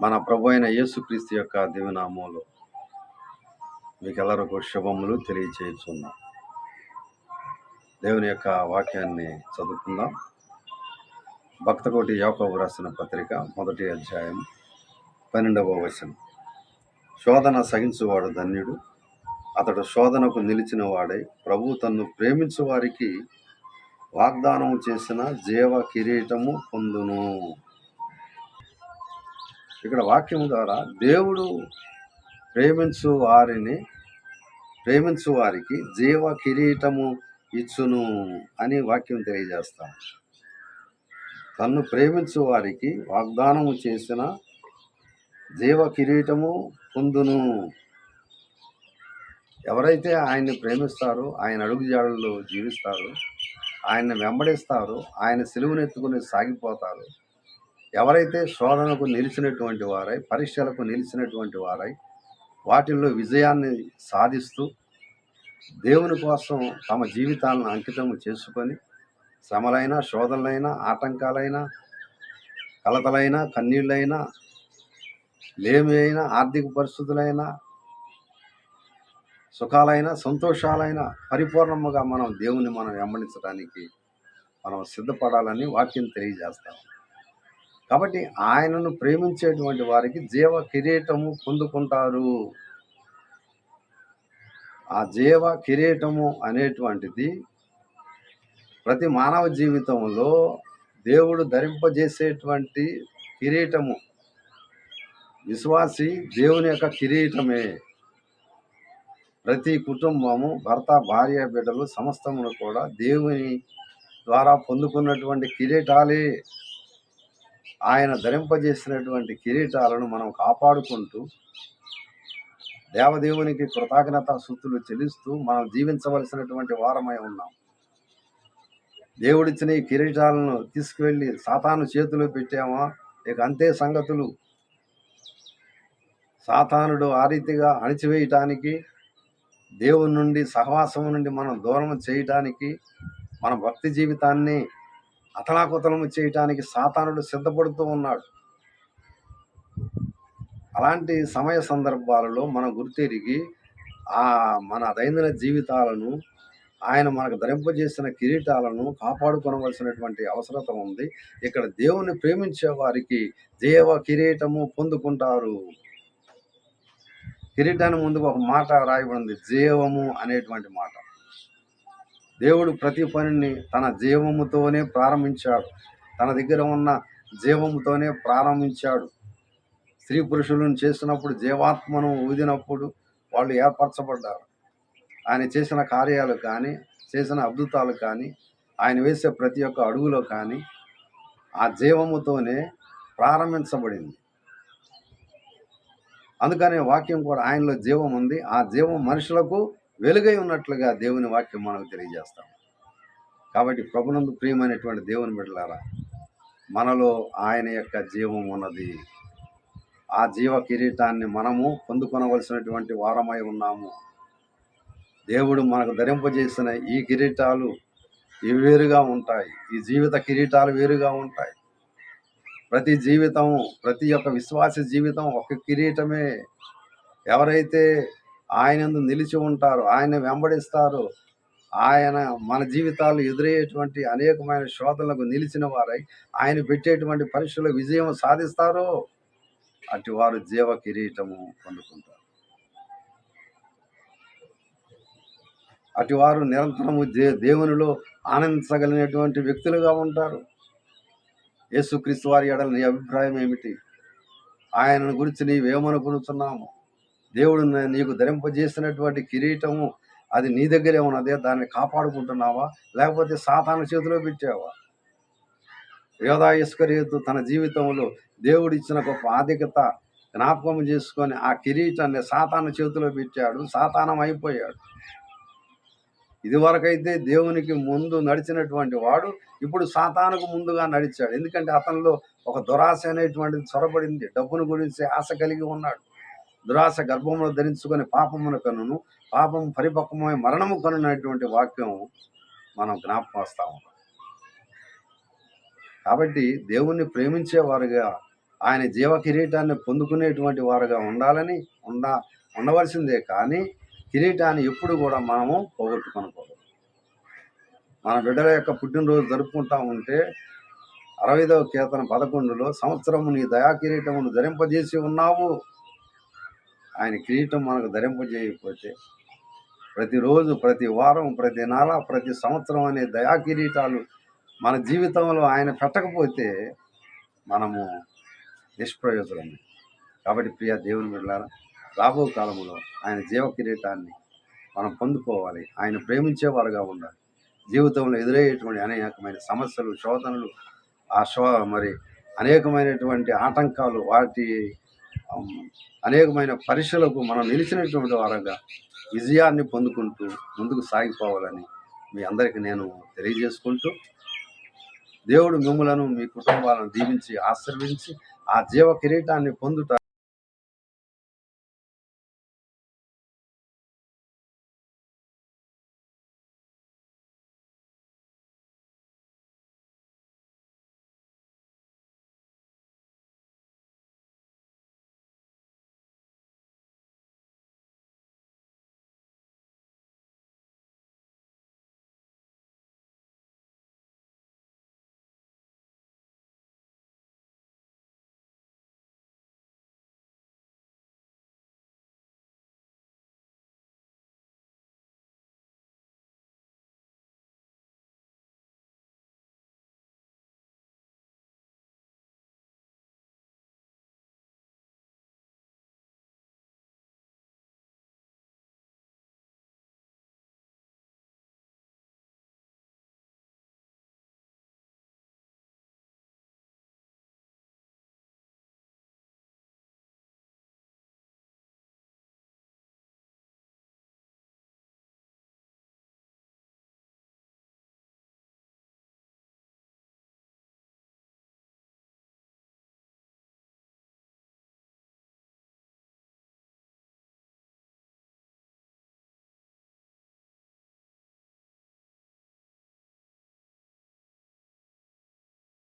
మన ప్రభు అయిన యేసుక్రీస్తు యొక్క దివ్యనామములో మీకెల్లరకు శుభములు తెలియచేస్తున్నాం. దేవుని యొక్క వాక్యాన్ని చదువుకుందాం. భక్తకోటి యాకోబు రాసిన పత్రిక 1వ అధ్యాయం 12వ వచనం. శోధన సహించువాడు ధన్యుడు, అతడు శోధనకు నిలిచిన వాడై ప్రభు తన్ను ప్రేమించు వారికి వాగ్దానం చేసిన జీవ కిరీటము పొందును. ఇక్కడ వాక్యం ద్వారా దేవుడు ప్రేమించు వారికి జీవ కిరీటము ఇచ్చును అని వాక్యం తెలియజేస్తాం. తన్ను ప్రేమించు వారికి వాగ్దానము చేసిన జీవ కిరీటము పొందును. ఎవరైతే ఆయన్ని ప్రేమిస్తారో, ఆయన అడుగుజాడల్లో జీవిస్తారో, ఆయన్ని వెంబడిస్తారో, ఆయన సిలువను ఎత్తుకుని సాగిపోతారో, ఎవరైతే శోధనకు నిలిచినటువంటి వారై, పరీక్షలకు నిలిచినటువంటి వారై, వాటిల్లో విజయాన్ని సాధిస్తూ దేవుని కోసం తమ జీవితాలను అంకితం చేసుకొని శ్రమలైనా, శోధనలైనా, ఆటంకాలైనా, కలతలైనా, కన్నీళ్ళైనా, లేమి అయినా, ఆర్థిక పరిస్థితులైనా, సుఖాలైనా, సంతోషాలైనా పరిపూర్ణముగా దేవుని వెంబడించడానికి మనం సిద్ధపడాలని వాక్యం తెలియజేస్తాం. కాబట్టి ఆయనను ప్రేమించేటువంటి వారికి జీవ కిరీటము పొందుకుంటారు. ఆ జీవ కిరీటము అనేటువంటిది ప్రతి మానవ జీవితంలో దేవుడు ధరింపజేసేటువంటి కిరీటము. విశ్వాసి దేవుని యొక్క కిరీటమే. ప్రతి కుటుంబము, భర్త, భార్య, బిడ్డలు సమస్తమును కూడా దేవుని ద్వారా పొందుకున్నటువంటి కిరీటాలే. ఆయన ధరింపజేసినటువంటి కిరీటాలను మనం కాపాడుకుంటూ దేవదేవునికి కృతజ్ఞతా స్తుతులు చెల్లిస్తూ మనం జీవించవలసినటువంటి వారమై ఉన్నాం. దేవుడిచ్చిన ఈ కిరీటాలను తీసుకువెళ్ళి సాతాను చేతిలో పెట్టామా, ఇక అంతే సంగతులు. సాతానుడు ఆ రీతిగా అణిచివేయటానికి, దేవుని నుండి, సహవాసం నుండి మనం దూరం చేయటానికి, మన భక్తి జీవితాన్ని అతలాకుతలము చేయటానికి సాతానుడు సిద్ధపడుతూ ఉన్నాడు. అలాంటి సమయ సందర్భాలలో మనం గుర్తెరిగి మన దైనందిన జీవితాలను, ఆయన మనకు ధరింపజేసిన కిరీటాలను కాపాడుకోవలసినటువంటి అవసరత ఉంది. ఇక్కడ దేవుని ప్రేమించే వారికి జీవ కిరీటము పొందుకుంటారు. కిరీటాన్ని ముందుకు ఒక మాట రాయబడింది, జీవము అనేటువంటి మాట. దేవుడు ప్రతి పనిని తన జీవముతోనే ప్రారంభించాడు. తన దగ్గర ఉన్న జీవముతోనే ప్రారంభించాడు. స్త్రీ పురుషులను చేసినప్పుడు, జీవాత్మను ఊదినప్పుడు వాళ్ళు ఏర్పరచబడ్డారు. ఆయన చేసిన కార్యాలు కానీ, చేసిన అద్భుతాలు కానీ, ఆయన వేసే ప్రతి ఒక్క అడుగులో కానీ ఆ జీవముతోనే ప్రారంభించబడింది. అందుకనే వాక్యం కూడా ఆయనలో జీవం ఉంది, ఆ జీవం మనుషులకు వెలుగై ఉన్నట్లుగా దేవుని వాక్యం మనకు తెలియజేస్తాం. కాబట్టి ప్రభునందు ప్రియమైనటువంటి దేవుని బిడ్డలారా, మనలో ఆయన యొక్క జీవం ఉన్నది. ఆ జీవ కిరీటాన్ని మనము పొందుకొనవలసినటువంటి వారమై ఉన్నాము. దేవుడు మనకు ధరింపజేసిన ఈ కిరీటాలు ఇవి వేరుగా ఉంటాయి. ఈ జీవిత కిరీటాలు వేరుగా ఉంటాయి. ప్రతి ఒక్క విశ్వాస జీవితం ఒక కిరీటమే. ఎవరైతే ఆయనందు నిలిచి ఉంటారో, ఆయన వెంబడిస్తారో, ఆయన మన జీవితాలు ఎదురయ్యేటువంటి అనేకమైన శోధనలకు నిలిచిన వారై ఆయన పెట్టేటువంటి పరీక్షలో విజయం సాధిస్తారో అటు వారు జీవ కిరీటము పొందుకుంటారు. అటు వారు నిరంతరము దేవునిలో ఆనందించగలిగినటువంటి వ్యక్తులుగా ఉంటారు. యేసుక్రీస్తు వారి ఎడల నీ అభిప్రాయం ఏమిటి? ఆయనను గురించి నీవేమనుకుంటున్నాము? దేవుడు నీకు ధరింపజేసినటువంటి కిరీటము అది నీ దగ్గరే ఉన్నదే, దాన్ని కాపాడుకుంటున్నావా, లేకపోతే సాతాను చేతిలో పెట్టావా? యోధా ఇస్కరియోతు తన జీవితంలో దేవుడు ఇచ్చిన గొప్ప ఆధిక్యత జ్ఞాపకం చేసుకొని ఆ కిరీటాన్ని సాతాను చేతిలో పెట్టాడు. సాతానం అయిపోయాడు. ఇదివరకైతే దేవునికి ముందు నడిచినటువంటి వాడు ఇప్పుడు సాతానుకు ముందుగా నడిచాడు. ఎందుకంటే అతనిలో ఒక దురాశ అనేటువంటిది చొరబడింది. డబ్బును గురించి ఆశ కలిగి ఉన్నాడు. దురాశ గర్భంలో ధరించుకొని పాపమును కనును, పాపం పరిపక్వమై మరణము కనునటువంటి వాక్యం మనం జ్ఞాపకం వస్తాము. కాబట్టి దేవుణ్ణి ప్రేమించేవారుగా ఆయన జీవ కిరీటాన్ని పొందుకునేటువంటి వారుగా ఉండాలని ఉండవలసిందే. కానీ కిరీటాన్ని ఎప్పుడు కూడా మనము పోగొట్టుకొనకూడదు. మన బిడ్డల యొక్క పుట్టినరోజు జరుపుకుంటా ఉంటే 65వ కీర్తన 11లో సంవత్సరము నీ దయా కిరీటమును ధరింపజేసి ఉన్నావు. ఆయన కిరీటం మనకు ధరింపజేయకపోతే ప్రతిరోజు, ప్రతి వారం, ప్రతి నెల, ప్రతి సంవత్సరం అనే దయా కిరీటాలు మన జీవితంలో ఆయన పెట్టకపోతే మనము నిష్ప్రయోజనమే. కాబట్టి ప్రియ దేవుని బిడ్డలారా, రాబో కాలంలో ఆయన జీవ కిరీటాన్ని మనం పొందుకోవాలి. ఆయన ప్రేమించేవారుగా ఉండాలి. జీవితంలో ఎదురయ్యేటువంటి అనేకమైన సమస్యలు, శోధనలు, మరి అనేకమైనటువంటి ఆటంకాలు, వాటి అనేకమైన పరీక్షలకు మనం నిలిచినటువంటి వారంగా విజయాన్ని పొందుకుంటూ ముందుకు సాగిపోవాలని మీ అందరికీ నేను తెలియజేసుకుంటూ, దేవుడు మిమ్ములను, మీ కుటుంబాలను దీవించి ఆశీర్వదించి ఆ జీవ కిరీటాన్ని పొందుట